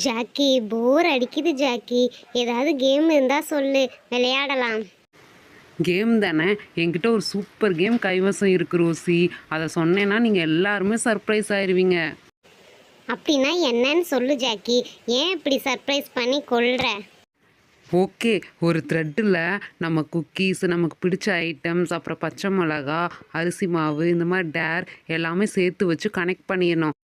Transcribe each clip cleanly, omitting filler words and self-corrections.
Jackie போர் அடிக்குது Jackie. ஏதாவது game இருந்தா சொல்லு, விளையாடலாம். கேம் தானே, என்கிட்ட ஒரு சூப்பர் கேம் கைவசம் இருக்கு ரோசி. அதை சொன்னேன்னா நீங்கள் எல்லாருமே சர்ப்ரைஸ் ஆயிடுவீங்க. அப்படின்னா என்னன்னு சொல்லு ஜாக்கி. ஏன் இப்படி சர்ப்ரைஸ் பண்ணி கொள்ற? ஓகே, ஒரு த்ரெட்டில் நம்ம குக்கீஸ், நமக்கு பிடிச்ச ஐட்டம்ஸ், அப்புறம் பச்சை மிளகா, அரிசி மாவு, இந்த மாதிரி டேர் எல்லாமே சேர்த்து வச்சு கனெக்ட் பண்ணிடணும்.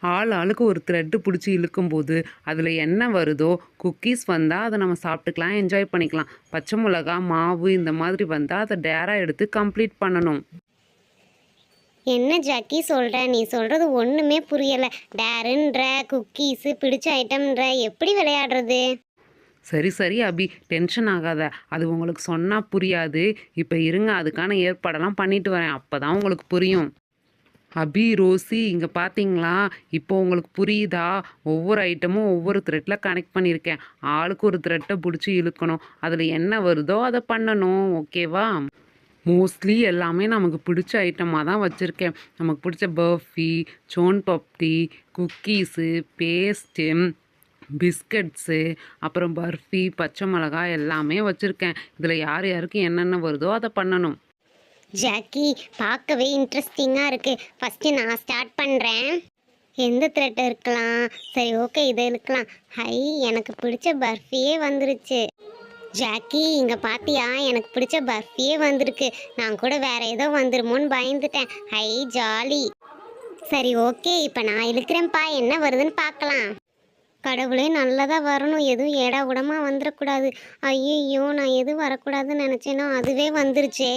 ஆளுக்கு ஒரு த்ரெட்டு பிடிச்சி இழுக்கும்போது அதில் என்ன வருதோ, குக்கீஸ் வந்தால் அதை நம்ம சாப்பிட்டுக்கலாம், என்ஜாய் பண்ணிக்கலாம். பச்சை மிளகா, மாவு இந்த மாதிரி வந்தால் அதை டேராக எடுத்து கம்ப்ளீட் பண்ணணும். என்ன ஜாக்கி சொல்ற? நீ சொல்றது ஒண்ணுமே புரியல. டேருன்ற, குக்கீஸு, பிடிச்ச ஐட்டம்ன்ற, எப்படி விளையாடுறது? சரி சரி அபி, டென்ஷன் ஆகாத. அது உங்களுக்கு சொன்னால் புரியாது. இப்போ இருங்க, அதுக்கான ஏற்பாடெல்லாம் பண்ணிட்டு வரேன், அப்போ தான் உங்களுக்கு புரியும். அபி, ரோசி, இங்கே பார்த்தீங்களா? இப்போ உங்களுக்கு புரியுதா? ஒவ்வொரு ஐட்டமும் ஒவ்வொரு த்ரெட்டில் கனெக்ட் பண்ணியிருக்கேன். ஆளுக்கு ஒரு த்ரெட்டை பிடிச்சி இழுக்கணும். அதில் என்ன வருதோ அதை பண்ணணும். ஓகேவா? மோஸ்ட்லி எல்லாமே நமக்கு பிடிச்ச ஐட்டமாக தான் வச்சுருக்கேன். நமக்கு பிடிச்ச பர்ஃபி, சோன் பப்டி, குக்கீஸு, பேஸ்ட்டு, பிஸ்கட்ஸு, அப்புறம் பர்ஃபி, பச்சை மிளகாய் எல்லாமே வச்சுருக்கேன். இதில் யார் யாருக்கு என்னென்ன வருதோ அதை பண்ணணும். ஜாக்கி பார்க்கவே இன்ட்ரெஸ்டிங்காக இருக்குது. ஃபஸ்ட்டு நான் ஸ்டார்ட் பண்ணுறேன். எந்த த்ரெட் இருக்கலாம்? சரி, ஓகே, இது இருக்கலாம். ஹை, எனக்கு பிடிச்ச பர்ஃபியே வந்துருச்சு. ஜாக்கி இங்கே பார்த்தியா? எனக்கு பிடிச்ச பர்ஃபியே வந்திருக்கு. நான் கூட வேற ஏதோ வந்துருமோன்னு பயந்துட்டேன். High, jolly. சரி, ஓகே, இப்போ நான் இழுக்கிறேன்ப்பா. என்ன வருதுன்னு பார்க்கலாம். கடவுளே, நல்லதாக வரணும். எதுவும் ஏடா கூடமாக வந்துடக்கூடாது. ஐயோ, நான் எதுவும் வரக்கூடாதுன்னு நினச்சேனோ அதுவே வந்துருச்சே.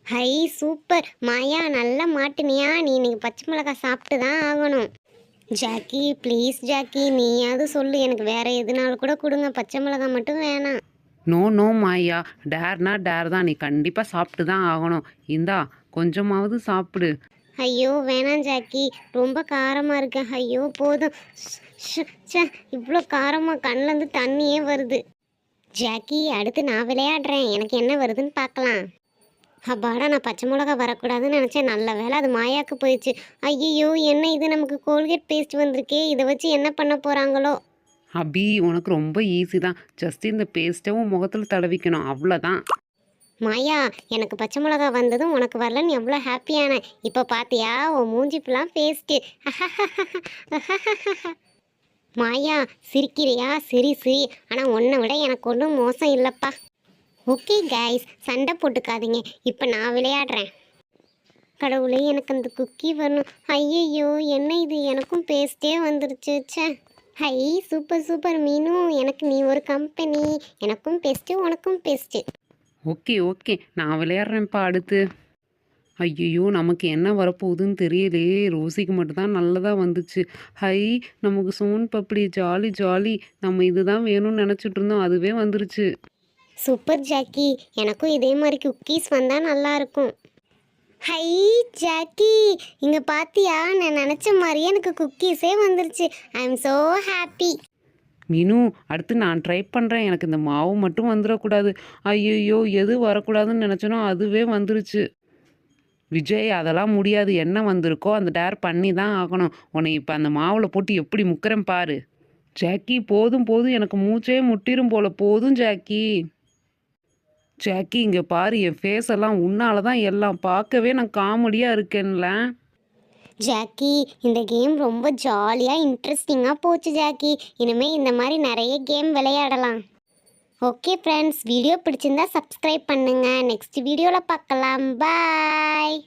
ஹை, சூப்பர் மாயா, நல்லா மாட்டினியா? நீ இன்னைக்கு பச்சை மிளகாய் சாப்பிட்டு தான் ஆகணும். ஜாக்கி ப்ளீஸ் ஜாக்கி, நீயாவது சொல்லு. எனக்கு வேற எதுனாலும் கூட கொடுங்க, பச்சை மிளகாய் மட்டும் வேணாம். நோ நோ மாயா, டேர்னா டேர் தான். நீ கண்டிப்பாக சாப்பிட்டு தான் ஆகணும். இந்தா, கொஞ்சமாவது சாப்பிடு. ஐயோ வேணாம் ஜாக்கி, ரொம்ப காரமாக இருக்கு. ஐயோ போதும். ச்சே, இவ்வளோ காரமாக கண்ணிலேருந்து தண்ணியே வருது. ஜாக்கி அடுத்து நான் விளையாடுறேன். எனக்கு என்ன வருதுன்னு பார்க்கலாம். அப்பாடா, நான் பச்சை மிளகா வரக்கூடாதுன்னு நினச்சேன். நல்ல வேலை அது மாயாவுக்கு போயிடுச்சு. ஐயோ, என்ன இது? நமக்கு கோல்கேட் பேஸ்ட் வந்திருக்கே. இதை வச்சு என்ன பண்ண போகிறாங்களோ? அபி, உனக்கு ரொம்ப ஈஸி தான். ஜஸ்ட் இந்த பேஸ்ட்டும் முகத்தில் தடவிக்கணும், அவ்வளோதான். மாயா, எனக்கு பச்சை மிளகா வந்ததும் உனக்கு வரலன்னு எவ்வளோ ஹாப்பியான. இப்போ பார்த்தியா? உன் மூஞ்சி ஃபுல்லாக பேஸ்ட்டு. மாயா, சிரிக்கிறியா? சரி சரி, ஆனால் உன்னை விட எனக்கு ஒன்றும் மோசம் இல்லைப்பா. ஓகே கைஸ், சண்டை போட்டுக்காதீங்க. இப்போ நான் விளையாடுறேன். கடவுளே, எனக்கு அந்த குக்கி வரணும். ஐயையோ, என்ன இது? எனக்கும் பேஸ்ட்டே வந்துருச்சு. ச்சே. ஹை, சூப்பர் சூப்பர் மீனு, எனக்கு நீ ஒரு கம்பெனி. எனக்கும் பேஸ்ட்டு, உனக்கும் பேஸ்ட்டு. ஓகே ஓகே, நான் விளையாடுறேன்ப்பா அடுத்து. ஐயோ, நமக்கு என்ன வரப்போகுதுன்னு தெரியலையே. ரோசிக்கு மட்டும்தான் நல்லதாக வந்துச்சு. ஹை, நமக்கு சோன் பப்படி, ஜாலி ஜாலி. நம்ம இதுதான் வேணும்னு நினச்சிட்டு இருந்தோம், அதுவே வந்துருச்சு. சூப்பர் ஜாக்கி, எனக்கும் இதே மாதிரி குக்கீஸ் வந்தால் நல்லாயிருக்கும். ஹை ஜாக்கி, இங்கே பார்த்தியா? நான் நினச்ச மாதிரியே எனக்கு குக்கீஸே வந்துருச்சு. I am so happy. மீனு, அடுத்து நான் ட்ரை பண்ணுறேன். எனக்கு இந்த மாவு மட்டும் வந்துடக்கூடாது. ஐயோ, எது வரக்கூடாதுன்னு நினச்சனோ அதுவே வந்துருச்சு. விஜய், அதெல்லாம் முடியாது. என்ன வந்திருக்கோ அந்த டேர் பண்ணி தான் ஆகணும். உன்னை இப்போ அந்த மாவில் போட்டு எப்படி முக்கிறேன் பாரு. ஜாக்கி, போதும் போதும், எனக்கு மூச்சே முட்டிரும் போல. போதும் ஜாக்கி. ஜாக்கி, இங்கே பாரு, என் ஃபேஸ் எல்லாம் உன்னால தான் எல்லாம். பார்க்கவே நான் காமெடியாக இருக்கேன்ல. ஜாக்கி, இந்த கேம் ரொம்ப ஜாலியாக இன்ட்ரெஸ்டிங்காக போச்சு ஜாக்கி. இனிமேல் இந்த மாதிரி நிறைய கேம் விளையாடலாம். ஓகே ஃப்ரெண்ட்ஸ், வீடியோ பிடிச்சிருந்தா சப்ஸ்கிரைப் பண்ணுங்கள். நெக்ஸ்ட் வீடியோவில் பார்க்கலாம். பாய்.